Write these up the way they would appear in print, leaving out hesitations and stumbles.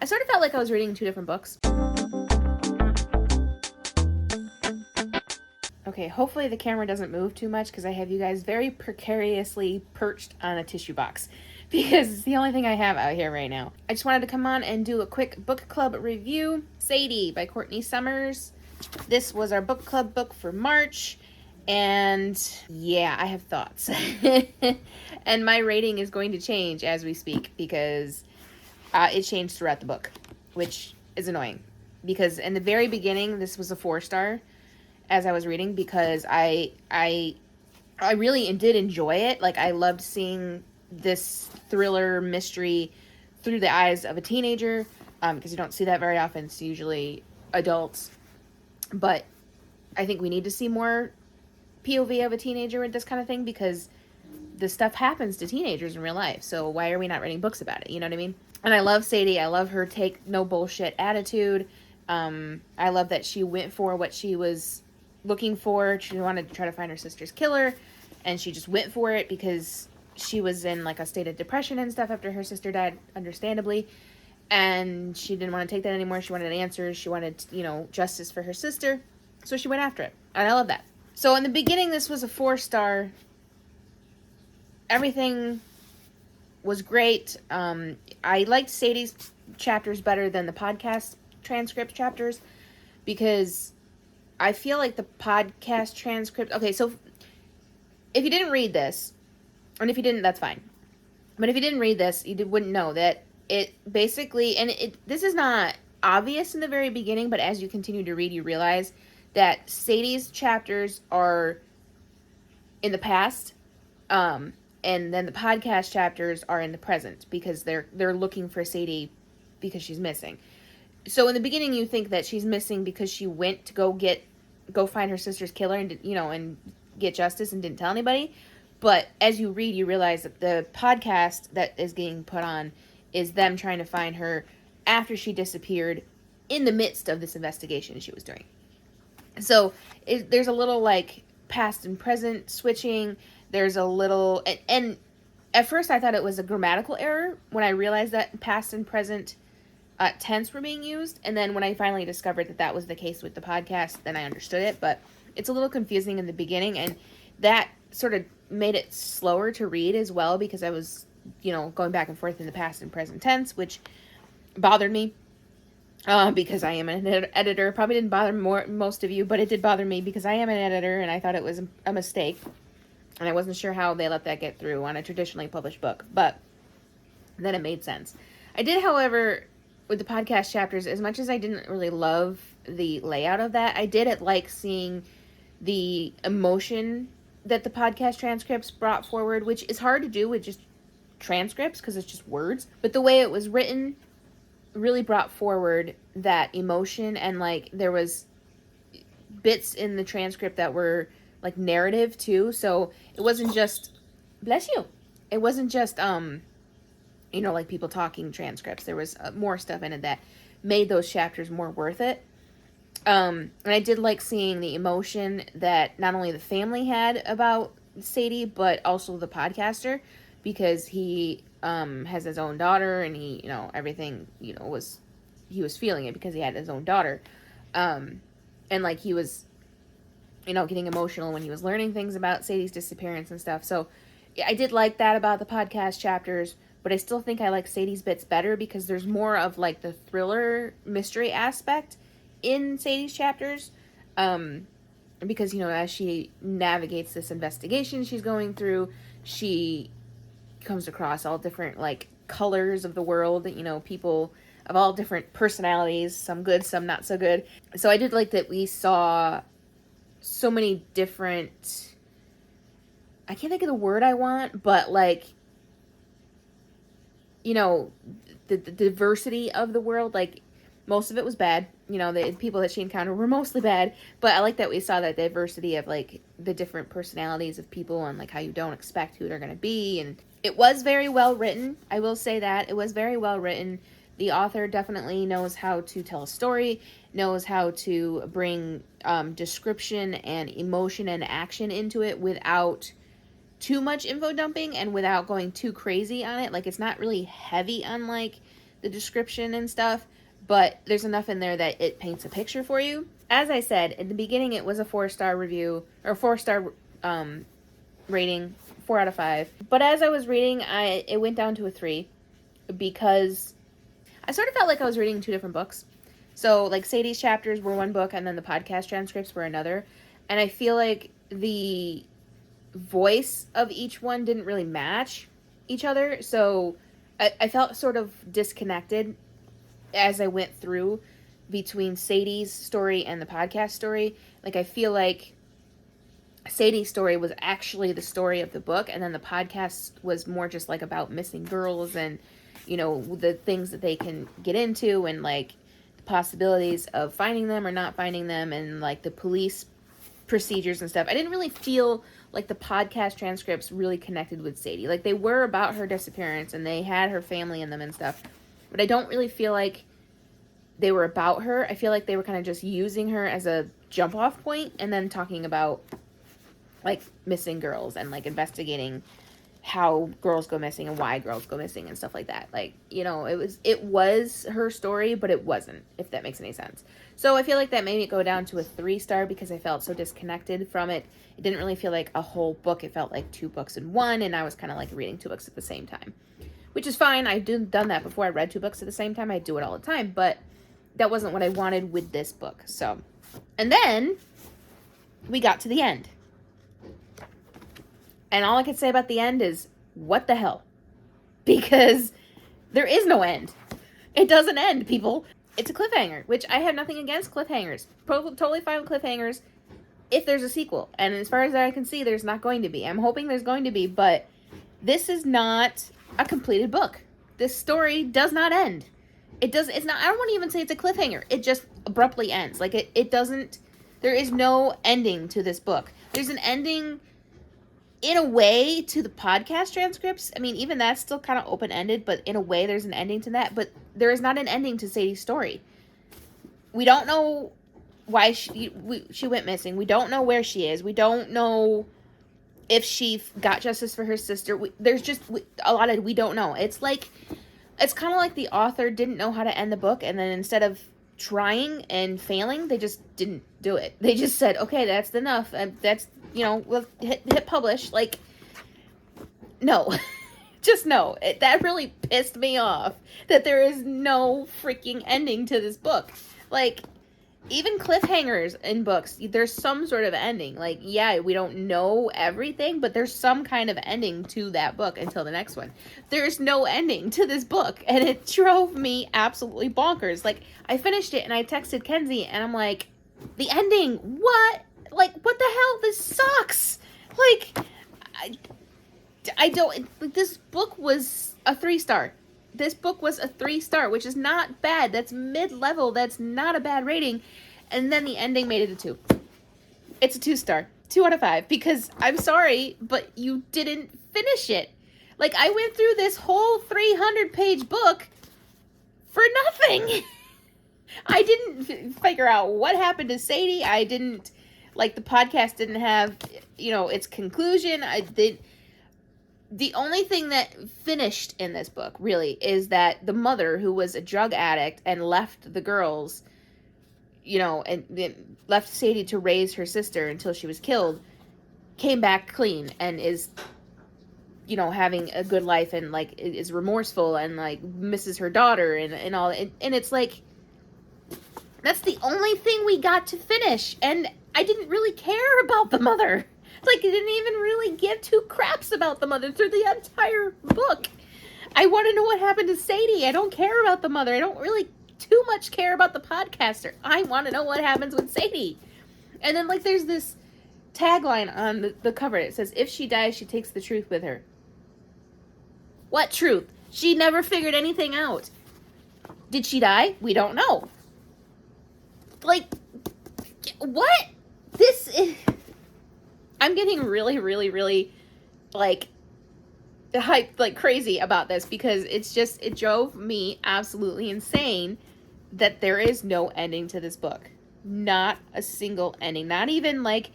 I sort of felt like I was reading two different books. Okay, hopefully the camera doesn't move too much because I have you guys very precariously perched on a tissue box because it's the only thing I have out here right now. I just wanted to come on and do a quick book club review. Sadie by Courtney Summers. This was our book club book for March, and yeah, I have thoughts. And my rating is going to change as we speak because it changed throughout the book, which is annoying because in the very beginning this was a 4-star as I was reading because I really did enjoy it. Like, I loved seeing this thriller mystery through the eyes of a teenager, because you don't see that very often. It's usually adults, but I think we need to see more POV of a teenager with this kind of thing because this stuff happens to teenagers in real life. So why are we not writing books about it? You know what I mean? And I love Sadie. I love her take no bullshit attitude. I love that she went for what she was looking for. She wanted to try to find her sister's killer, and she just went for it because she was in like a state of depression and stuff after her sister died, understandably, and she didn't want to take that anymore. She wanted answers. She wanted, justice for her sister, so she went after it, and I love that. So in the beginning, this was a 4-star. Everything was great. I liked Sadie's chapters better than the podcast transcript chapters because I feel like the podcast transcript... Okay, so if you didn't read this, and if you didn't, that's fine. But if you didn't read this, you wouldn't know that it basically... And this is not obvious in the very beginning, but as you continue to read, you realize that Sadie's chapters are in the past, and then the podcast chapters are in the present because they're looking for Sadie because she's missing. So in the beginning, you think that she's missing because she went to go find her sister's killer and and get justice and didn't tell anybody. But as you read, you realize that the podcast that is getting put on is them trying to find her after she disappeared in the midst of this investigation she was doing. So there's a little like past and present switching. There's a little, and at first I thought it was a grammatical error when I realized that past and present tense were being used, and then when I finally discovered that was the case with the podcast, then I understood it. But it's a little confusing in the beginning, and that sort of made it slower to read as well because I was going back and forth in the past and present tense, which bothered me because I am an editor. Probably didn't bother most of you, but it did bother me because I am an editor and I thought it was a mistake, and I wasn't sure how they let that get through on a traditionally published book, but then it made sense. I did, however, with the podcast chapters, as much as I didn't really love the layout of that, I did like seeing the emotion that the podcast transcripts brought forward, which is hard to do with just transcripts because it's just words. But the way it was written really brought forward that emotion, and like there was bits in the transcript that were like narrative too. So it wasn't just, bless you, it wasn't just like people talking transcripts. There was more stuff in it that made those chapters more worth it. And I did like seeing the emotion that not only the family had about Sadie, but also the podcaster, because he has his own daughter, and he, everything, he was feeling it because he had his own daughter. And like he was, getting emotional when he was learning things about Sadie's disappearance and stuff. So yeah, I did like that about the podcast chapters. But I still think I like Sadie's bits better because there's more of like the thriller mystery aspect in Sadie's chapters. Because, as she navigates this investigation she's going through, she comes across all different like colors of the world, people of all different personalities, some good, some not so good. So I did like that we saw so many different, I can't think of the word I want, but like, the diversity of the world. Like, most of it was bad. The people that she encountered were mostly bad. But I like that we saw that diversity of, like, the different personalities of people and, like, how you don't expect who they're going to be. And it was very well written. I will say that. It was very well written. The author definitely knows how to tell a story, knows how to bring description and emotion and action into it without too much info dumping and without going too crazy on it. Like, it's not really heavy on like the description and stuff, but there's enough in there that it paints a picture for you. As I said, in the beginning, it was a 4-star review, or 4-star rating, 4 out of 5. But as I was reading, it went down to a 3, because I sort of felt like I was reading 2 different books. So, like, Sadie's chapters were one book, and then the podcast transcripts were another. And I feel like the voice of each one didn't really match each other. So, I felt sort of disconnected as I went through between Sadie's story and the podcast story. Like, I feel like Sadie's story was actually the story of the book, and then the podcast was more just, like, about missing girls and, you know, the things that they can get into, and, like, the possibilities of finding them or not finding them, and, like, the police procedures and stuff. I didn't really feel like the podcast transcripts really connected with Sadie. Like, they were about her disappearance, and they had her family in them and stuff, but I don't really feel like they were about her. I feel like they were kind of just using her as a jump off point, and then talking about, like, missing girls and, like, investigating how girls go missing and why girls go missing and stuff like that. Like, you know, it was her story, but it wasn't, if that makes any sense. So I feel like that made it go down to a 3-star, because I felt so disconnected from it. It didn't really feel like a whole book. It felt like 2 books in one, and I was kind of like reading 2 books at the same time, which is fine. I've done that before. I read 2 books at the same time. I do it all the time, but that wasn't what I wanted with this book. So, and then we got to the end. And all I can say about the end is, what the hell? Because there is no end. It doesn't end, people. It's a cliffhanger, which I have nothing against cliffhangers. Totally fine with cliffhangers if there's a sequel. And as far as I can see, there's not going to be. I'm hoping there's going to be, but this is not a completed book. This story does not end. It's not, I don't want to even say it's a cliffhanger. It just abruptly ends. Like, it doesn't, there is no ending to this book. There's an ending in a way to the podcast transcripts. I mean, even that's still kind of open-ended, but in a way there's an ending to that. But there is not an ending to Sadie's story. We don't know why she went missing. We don't know where she is. We don't know if she got justice for her sister. There's just a lot of we don't know. It's kind of like the author didn't know how to end the book, and then instead of trying and failing, they just didn't do it. They just said, okay, that's enough. That's, you know, we'll hit publish. Like, no. Just no. That really pissed me off, that there is no freaking ending to this book. Like, even cliffhangers in books, there's some sort of ending. Like, yeah, we don't know everything, but there's some kind of ending to that book until the next one. There's no ending to this book, and it drove me absolutely bonkers. Like, I finished it, and I texted Kenzie, and I'm like, the ending, what? Like, what the hell? This sucks. Like, I don't, like, this book was a 3-star. This book was a 3-star, which is not bad. That's mid-level. That's not a bad rating. And then the ending made it a 2. It's a 2-star. 2 out of 5. Because, I'm sorry, but you didn't finish it. Like, I went through this whole 300-page book for nothing. I didn't figure out what happened to Sadie. I didn't, like, the podcast didn't have, you know, its conclusion. The only thing that finished in this book, really, is that the mother, who was a drug addict and left the girls, you know, and left Sadie to raise her sister until she was killed, came back clean and is, you know, having a good life and, like, is remorseful and, like, misses her daughter and all. And it's like, that's the only thing we got to finish. And I didn't really care about the mother. Like, I didn't even really give 2 craps about the mother through the entire book. I want to know what happened to Sadie. I don't care about the mother. I don't really too much care about the podcaster. I want to know what happens with Sadie. And then, like, there's this tagline on the cover. It says, if she dies, she takes the truth with her. What truth? She never figured anything out. Did she die? We don't know. Like, what? This is... I'm getting really, really, really, like, hyped like crazy about this, because it's just, it drove me absolutely insane that there is no ending to this book. Not a single ending. Not even, like,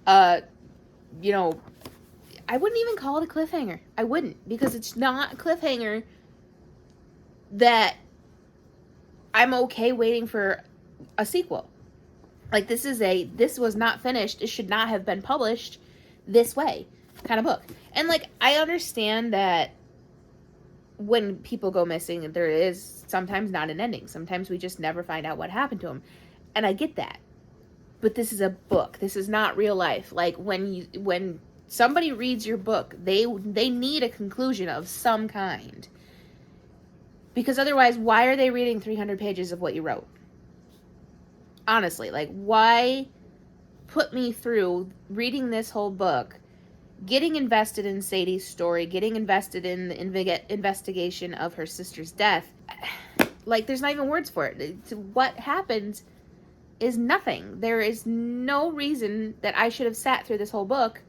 you know, I wouldn't even call it a cliffhanger. I wouldn't, because it's not a cliffhanger that I'm okay waiting for a sequel. Like, this was not finished. It should not have been published this way kind of book. And, like, I understand that when people go missing, there is sometimes not an ending. Sometimes we just never find out what happened to them. And I get that. But this is a book. This is not real life. Like, when somebody reads your book, they need a conclusion of some kind. Because otherwise, why are they reading 300 pages of what you wrote? Honestly, like, why put me through reading this whole book, getting invested in Sadie's story, getting invested in the investigation of her sister's death? Like, there's not even words for it. What happened is nothing. There is no reason that I should have sat through this whole book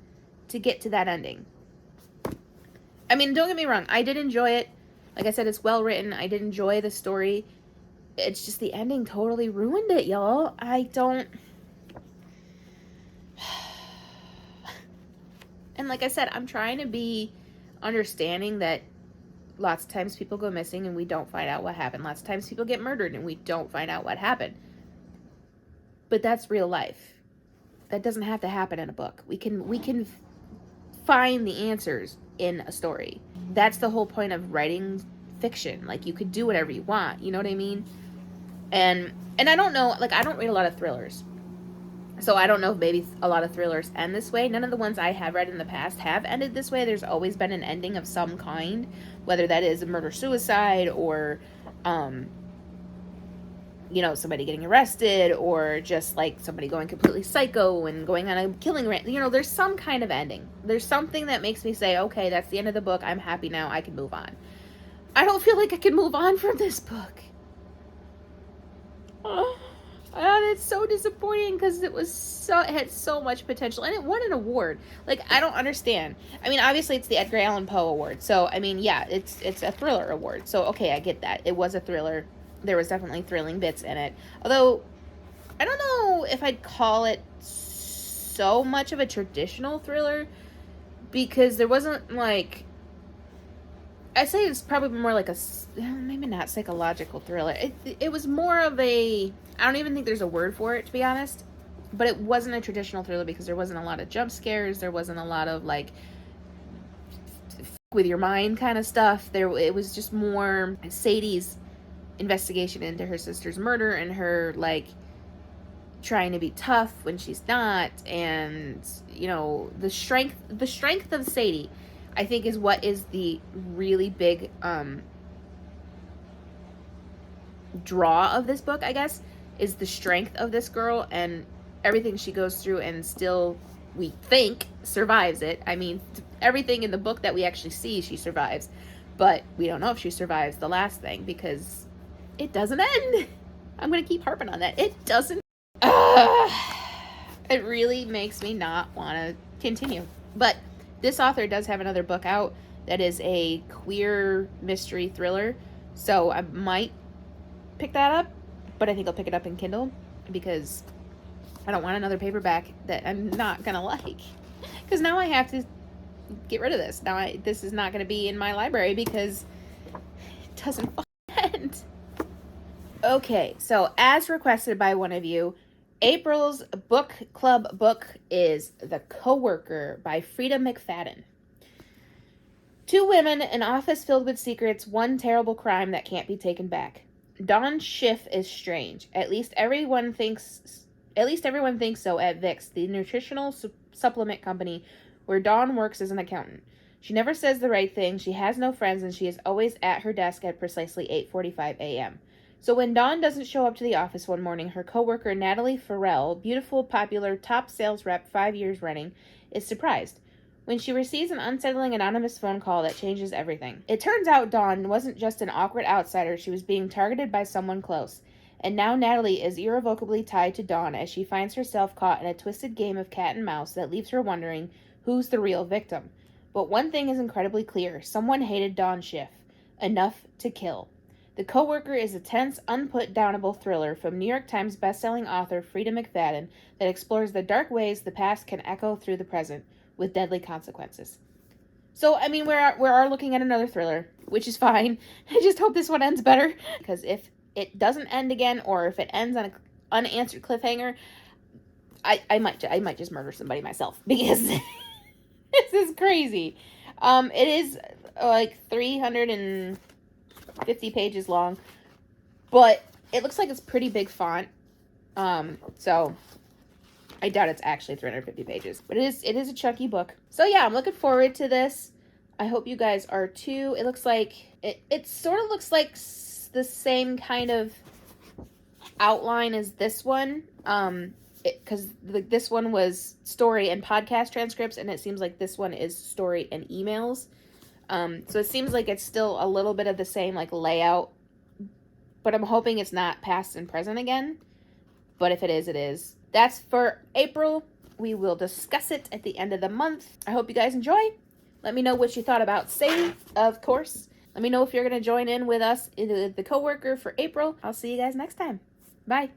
to get to that ending. I mean, don't get me wrong. I did enjoy it. Like I said, it's well written. I did enjoy the story. It's just the ending totally ruined it, y'all. I don't... And like I said, I'm trying to be understanding that lots of times people go missing and we don't find out what happened. Lots of times people get murdered and we don't find out what happened. But that's real life. That doesn't have to happen in a book. We can find the answers in a story. That's the whole point of writing fiction. Like, you could do whatever you want. You know what I mean? And I don't know. Like, I don't read a lot of thrillers. So I don't know if maybe a lot of thrillers end this way. None of the ones I have read in the past have ended this way. There's always been an ending of some kind. Whether that is a murder-suicide or... somebody getting arrested, or just like somebody going completely psycho and going on a killing rant. There's some kind of ending. There's something that makes me say, okay, that's the end of the book. I'm happy now. I can move on. I don't feel like I can move on from this book. And it's so disappointing because it had so much potential, and it won an award. Like, I don't understand. I mean, obviously it's the Edgar Allan Poe Award. So, I mean, yeah, it's a thriller award. So, okay, I get that. It was a thriller. There was definitely thrilling bits in it. Although, I don't know if I'd call it so much of a traditional thriller, because there wasn't, like... I'd say it's probably more like maybe not psychological thriller. It was more of a... I don't even think there's a word for it, to be honest. But it wasn't a traditional thriller because there wasn't a lot of jump scares. There wasn't a lot of, like, with your mind kind of stuff. It was just more Sadie's investigation into her sister's murder and her, like, trying to be tough when she's not, and the strength of Sadie, I think, is what is the really big draw of this book, I guess, is the strength of this girl and everything she goes through, and still, we think, survives it. I mean, everything in the book that we actually see, she survives, but we don't know if she survives the last thing because it doesn't end. I'm going to keep harping on that. It doesn't. It really makes me not want to continue. But this author does have another book out that is a queer mystery thriller. So I might pick that up. But I think I'll pick it up in Kindle because I don't want another paperback that I'm not going to like. Because now I have to get rid of this. This is not going to be in my library because it doesn't end. Okay, so as requested by one of you, April's book club book is The Coworker by Frida McFadden. Two women, an office filled with secrets, one terrible crime that can't be taken back. Dawn's shift is strange. At least everyone thinks so at Vicks, the nutritional supplement company where Dawn works as an accountant. She never says the right thing, she has no friends, and she is always at her desk at precisely 8:45 a.m. So when Dawn doesn't show up to the office one morning, her coworker Natalie Farrell, beautiful, popular, top sales rep 5 years running, is surprised when she receives an unsettling anonymous phone call that changes everything. It turns out Dawn wasn't just an awkward outsider, she was being targeted by someone close. And now Natalie is irrevocably tied to Dawn as she finds herself caught in a twisted game of cat and mouse that leaves her wondering who's the real victim. But one thing is incredibly clear. Someone hated Dawn Schiff. Enough to kill. The Coworker is a tense, unput-downable thriller from New York Times bestselling author Frida McFadden that explores the dark ways the past can echo through the present, with deadly consequences. So, I mean, we are looking at another thriller, which is fine. I just hope this one ends better, because if it doesn't end again, or if it ends on an unanswered cliffhanger, I might just murder somebody myself, because this is crazy. It is like 350 pages long, but it looks like it's pretty big font. So I doubt it's actually 350 pages, but it is a chunky book. So yeah, I'm looking forward to this. I hope you guys are too. It looks like it sort of looks like the same kind of outline as this one. Because this one was story and podcast transcripts, and it seems like this one is story and emails. So it seems like it's still a little bit of the same like layout, but I'm hoping it's not past and present again. But if it is, it is. That's for April. We will discuss it at the end of the month. I hope you guys enjoy. Let me know what you thought about Sadie, of course. Let me know if you're going to join in with us, the coworker, for April. I'll see you guys next time. Bye.